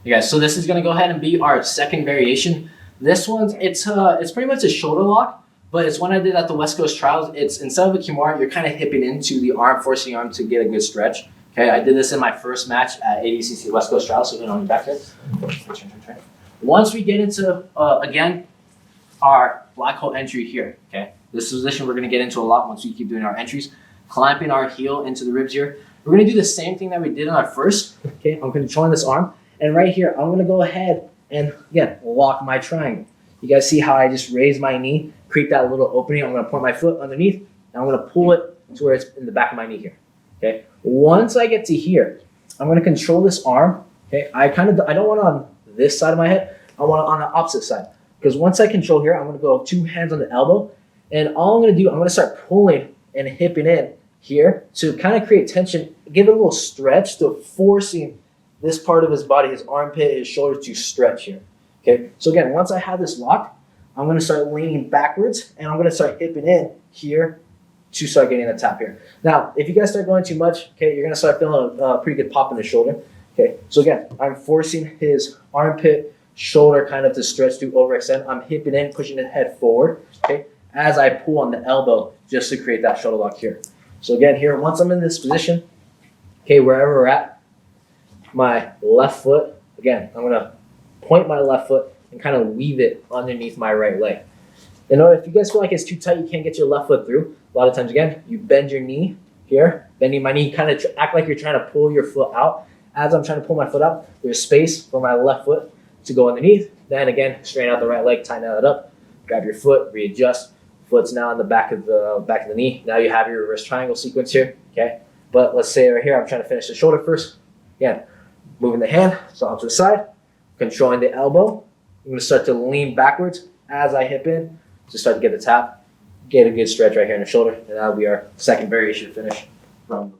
Okay, guys, so this is gonna go ahead and be our second variation. This one's it's pretty much a shoulder lock, but it's one I did at the West Coast Trials. It's instead of a kimura, you're kind of hipping into the arm, forcing the arm to get a good stretch. Okay, I did this in my first match at ADCC West Coast Trials, so on your back here. Once we get into, again, our black hole entry here, okay? This position we're gonna get into a lot once we keep doing our entries. Clamping our heel into the ribs here. We're gonna do the same thing that we did in our first, okay? I'm controlling this arm, and right here, I'm gonna go ahead and, again, lock my triangle. You guys see how I just raise my knee, create that little opening. I'm gonna point my foot underneath, and I'm gonna pull it to where it's in the back of my knee here, okay? Once I get to here, I'm gonna control this arm, okay? I don't want it on this side of my head, I want it on the opposite side. Because once I control here, I'm gonna go 2 hands on the elbow, and all I'm gonna do, I'm gonna start pulling and hipping in here to kind of create tension, give it a little stretch, to forcing this part of his body, his armpit, his shoulder to stretch here, okay? So again, once I have this locked, I'm gonna start leaning backwards, and I'm gonna start hipping in here to start getting the tap here. Now, if you guys start going too much, okay, you're gonna start feeling a pretty good pop in the shoulder, okay? So again, I'm forcing his armpit, shoulder kind of to stretch to overextend. I'm hipping in, pushing the head forward, okay, as I pull on the elbow just to create that shoulder lock here. So again, here, once I'm in this position, okay, wherever we're at, my left foot, again, I'm gonna point my left foot and kind of weave it underneath my right leg. You know, if you guys feel like it's too tight, you can't get your left foot through, a lot of times, again, you bend your knee here, bending my knee, kind of act like you're trying to pull your foot out. As I'm trying to pull my foot out, there's space for my left foot to go underneath. Then again, straighten out the right leg, tighten that up, grab your foot, readjust. Foot's now on the back of the knee. Now you have your reverse triangle sequence here, okay? But let's say right here, I'm trying to finish the shoulder first. Again, moving the hand, so off to the side, controlling the elbow. I'm gonna start to lean backwards as I hip in to start to get the tap, get a good stretch right here in the shoulder, and that'll be our second variation finish from the